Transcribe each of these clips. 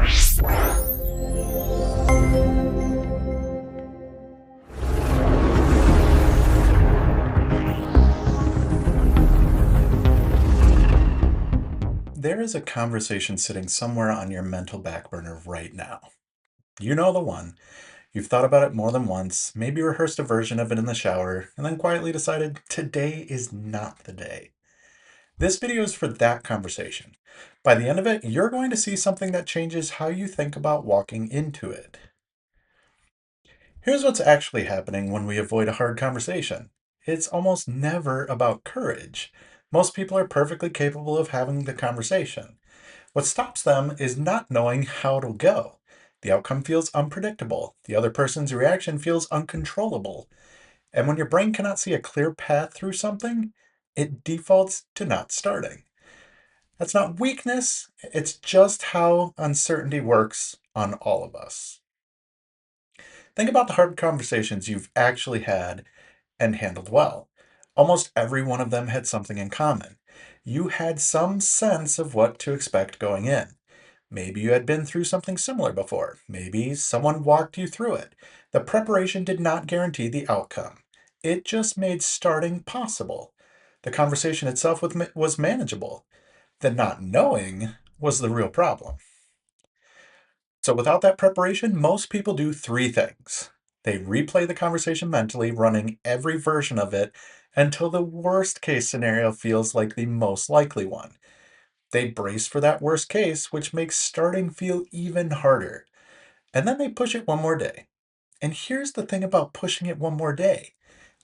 There is a conversation sitting somewhere on your mental back burner right now. You know the one. You've thought about it more than once, maybe rehearsed a version of it in the shower, and then quietly decided today is not the day. This video is for that conversation. By the end of it, you're going to see something that changes how you think about walking into it. Here's what's actually happening when we avoid a hard conversation. It's almost never about courage. Most people are perfectly capable of having the conversation. What stops them is not knowing how it'll go. The outcome feels unpredictable. The other person's reaction feels uncontrollable. And when your brain cannot see a clear path through something, it defaults to not starting. That's not weakness, it's just how uncertainty works on all of us. Think about the hard conversations you've actually had and handled well. Almost every one of them had something in common. You had some sense of what to expect going in. Maybe you had been through something similar before. Maybe someone walked you through it. The preparation did not guarantee the outcome. It just made starting possible. The conversation itself was manageable. The not knowing was the real problem. So, without that preparation, most people do three things. They replay the conversation mentally, running every version of it until the worst case scenario feels like the most likely one. They brace for that worst case, which makes starting feel even harder. And then they push it one more day. And here's the thing about pushing it one more day: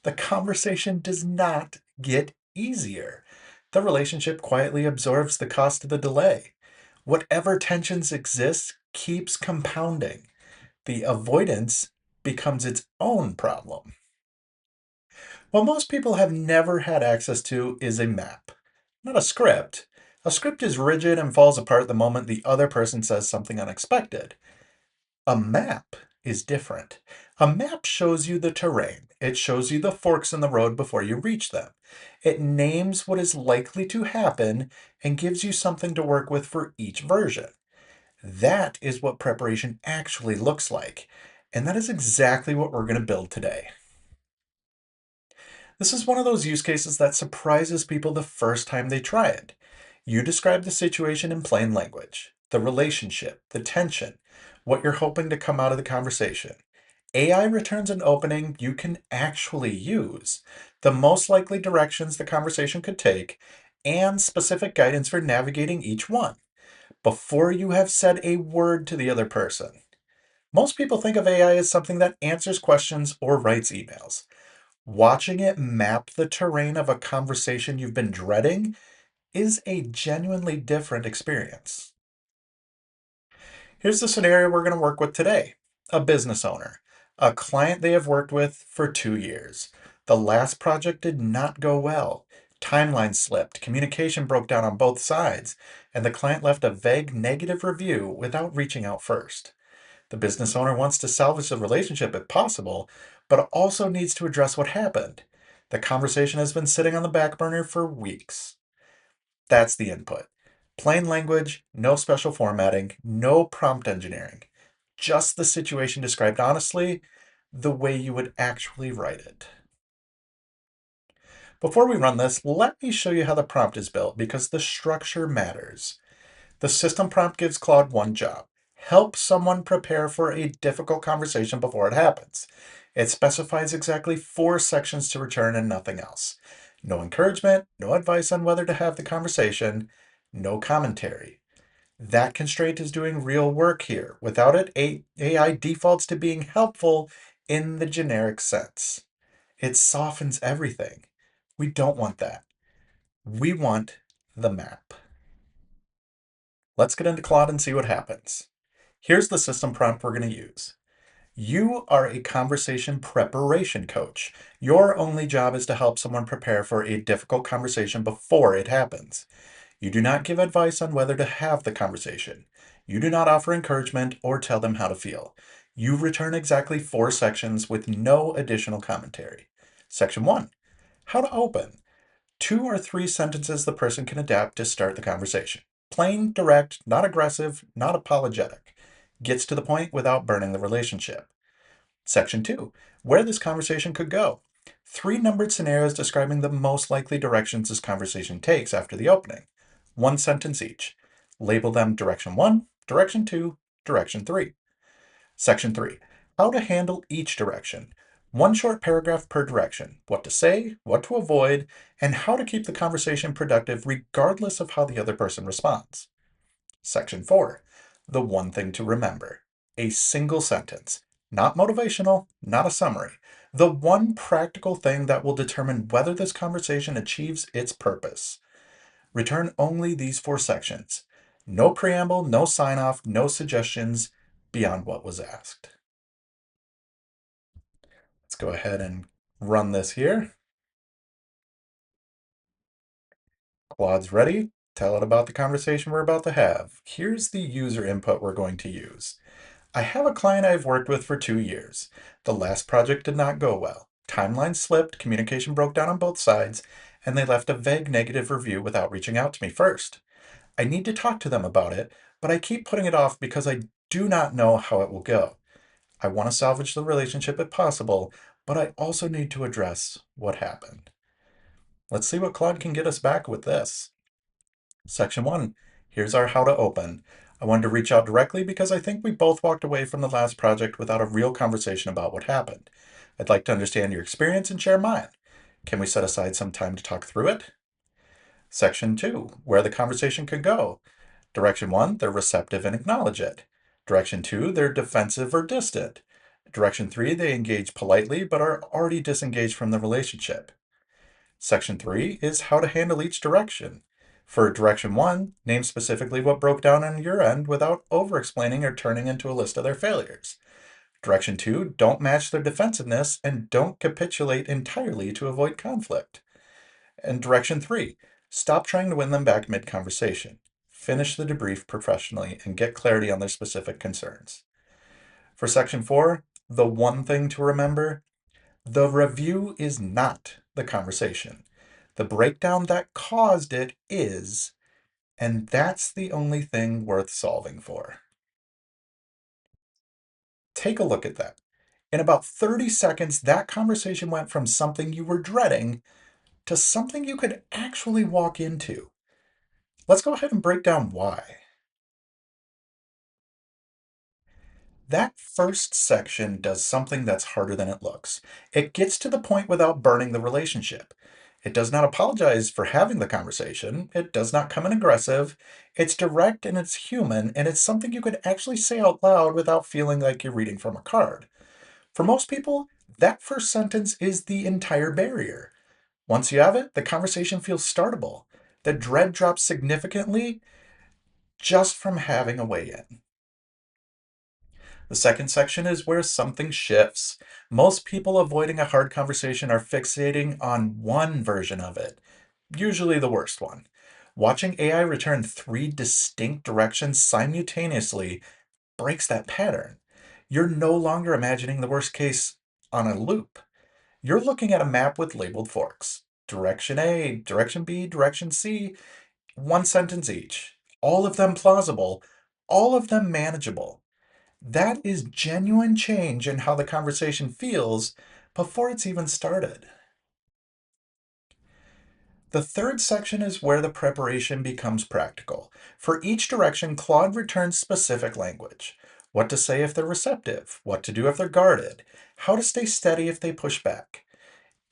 the conversation does not get easier. The relationship quietly absorbs the cost of the delay. Whatever tensions exist keeps compounding. The avoidance becomes its own problem. What most people have never had access to is a map, not a script. A script is rigid and falls apart the moment the other person says something unexpected. A map is different. A map shows you the terrain. It shows you the forks in the road before you reach them. It names what is likely to happen and gives you something to work with for each version. That is what preparation actually looks like. And that is exactly what we're going to build today. This is one of those use cases that surprises people the first time they try it. You describe the situation in plain language, the relationship, the tension, what you're hoping to come out of the conversation. AI returns an opening you can actually use, the most likely directions the conversation could take, and specific guidance for navigating each one before you have said a word to the other person. Most people think of AI as something that answers questions or writes emails. Watching it map the terrain of a conversation you've been dreading is a genuinely different experience. Here's the scenario we're going to work with today: a business owner, a client they have worked with for 2 years. The last project did not go well. Timeline slipped, communication broke down on both sides, and the client left a vague negative review without reaching out first. The business owner wants to salvage the relationship if possible, but also needs to address what happened. The conversation has been sitting on the back burner for weeks. That's the input. Plain language, no special formatting, no prompt engineering. Just the situation described honestly, the way you would actually write it. Before we run this, let me show you how the prompt is built because the structure matters. The system prompt gives Claude one job: help someone prepare for a difficult conversation before it happens. It specifies exactly 4 sections to return and nothing else. No encouragement, no advice on whether to have the conversation, no commentary. That constraint is doing real work here. Without it, AI defaults to being helpful in the generic sense. It softens everything. We don't want that. We want the map. Let's get into Claude and see what happens. Here's the system prompt we're going to use. You are a conversation preparation coach. Your only job is to help someone prepare for a difficult conversation before it happens. You do not give advice on whether to have the conversation. You do not offer encouragement or tell them how to feel. You return exactly 4 sections with no additional commentary. Section 1: how to open. 2 or 3 sentences the person can adapt to start the conversation. Plain, direct, not aggressive, not apologetic. Gets to the point without burning the relationship. Section 2. Where this conversation could go. 3 numbered scenarios describing the most likely directions this conversation takes after the opening. 1 sentence each. Label them Direction 1, Direction 2, Direction 3. Section 3. How to handle each direction. 1 short paragraph per direction. What to say, what to avoid, and how to keep the conversation productive regardless of how the other person responds. Section 4. The one thing to remember. A single sentence. Not motivational, not a summary. The one practical thing that will determine whether this conversation achieves its purpose. Return only these 4 sections. No preamble, no sign off, no suggestions beyond what was asked. Let's go ahead and run this here. Claude's ready. Tell it about the conversation we're about to have. Here's the user input we're going to use. I have a client I've worked with for 2 years. The last project did not go well. Timeline slipped, communication broke down on both sides, and they left a vague negative review without reaching out to me first. I need to talk to them about it, but I keep putting it off because I do not know how it will go. I want to salvage the relationship if possible, but I also need to address what happened. Let's see what Claude can get us back with this. Section 1. Here's our how to open. I wanted to reach out directly because I think we both walked away from the last project without a real conversation about what happened. I'd like to understand your experience and share mine. Can we set aside some time to talk through it? Section 2. Where the conversation could go. Direction 1. They're receptive and acknowledge it. Direction 2. They're defensive or distant. Direction 3. They engage politely but are already disengaged from the relationship. Section 3 is how to handle each direction. For Direction 1, name specifically what broke down on your end without over-explaining or turning into a list of their failures. Direction 2, don't match their defensiveness and don't capitulate entirely to avoid conflict. And Direction 3, stop trying to win them back mid-conversation. Finish the debrief professionally and get clarity on their specific concerns. For Section 4, the one thing to remember, the review is not the conversation. The breakdown that caused it is, and that's the only thing worth solving for. Take a look at that. In about 30 seconds, that conversation went from something you were dreading to something you could actually walk into. Let's go ahead and break down why. That first section does something that's harder than it looks. It gets to the point without burning the relationship. It does not apologize for having the conversation. It does not come in aggressive. It's direct and it's human, and it's something you could actually say out loud without feeling like you're reading from a card. For most people, that first sentence is the entire barrier. Once you have it, the conversation feels startable. The dread drops significantly just from having a way in. The second section is where something shifts. Most people avoiding a hard conversation are fixating on one version of it, usually the worst one. Watching AI return 3 distinct directions simultaneously breaks that pattern. You're no longer imagining the worst case on a loop. You're looking at a map with labeled forks. Direction A, direction B, direction C, 1 sentence each. All of them plausible, all of them manageable. That is genuine change in how the conversation feels before it's even started. The third section is where the preparation becomes practical. For each direction, Claude returns specific language. What to say if they're receptive, what to do if they're guarded, how to stay steady if they push back.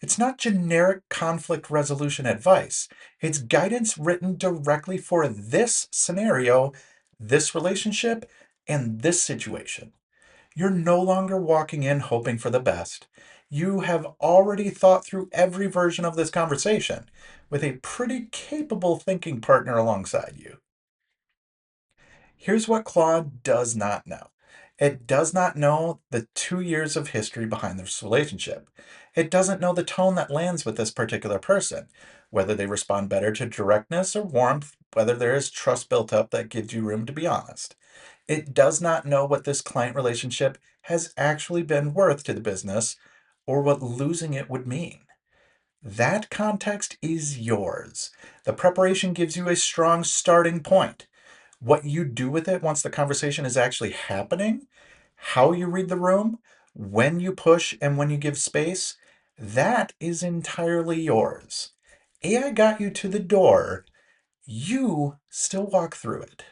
It's not generic conflict resolution advice. It's guidance written directly for this scenario, this relationship, and this situation. You're no longer walking in hoping for the best. You have already thought through every version of this conversation with a pretty capable thinking partner alongside you. Here's what Claude does not know. It does not know the 2 years of history behind this relationship. It doesn't know the tone that lands with this particular person, whether they respond better to directness or warmth, whether there is trust built up that gives you room to be honest. It does not know what this client relationship has actually been worth to the business or what losing it would mean. That context is yours. The preparation gives you a strong starting point. What you do with it once the conversation is actually happening, how you read the room, when you push and when you give space, that is entirely yours. AI got you to the door, you still walk through it.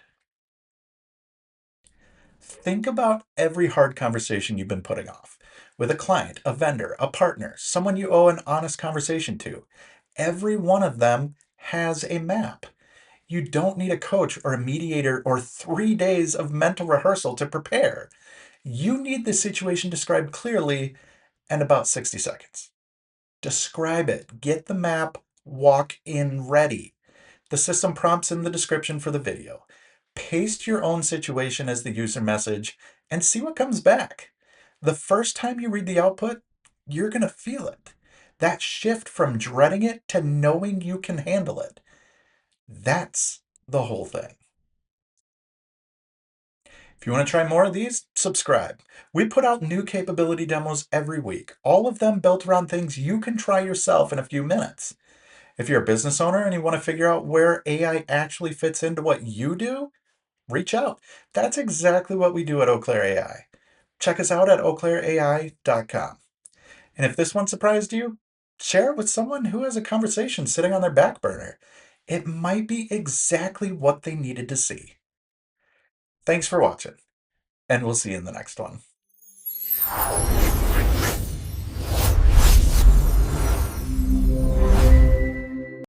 Think about every hard conversation you've been putting off with a client, a vendor, a partner, someone you owe an honest conversation to. Every one of them has a map. You don't need a coach or a mediator or 3 days of mental rehearsal to prepare. You need the situation described clearly and about 60 seconds. Describe it, get the map, walk in ready. The system prompts in the description for the video. Paste your own situation as the user message and see what comes back. The first time you read the output, you're going to feel it. That shift from dreading it to knowing you can handle it. That's the whole thing. If you want to try more of these, subscribe. We put out new capability demos every week, all of them built around things you can try yourself in a few minutes. If you're a business owner and you want to figure out where AI actually fits into what you do, reach out. That's exactly what we do at Eau Claire AI. Check us out at eauclaireai.com. And if this one surprised you, share it with someone who has a conversation sitting on their back burner. It might be exactly what they needed to see. Thanks for watching, and we'll see you in the next one.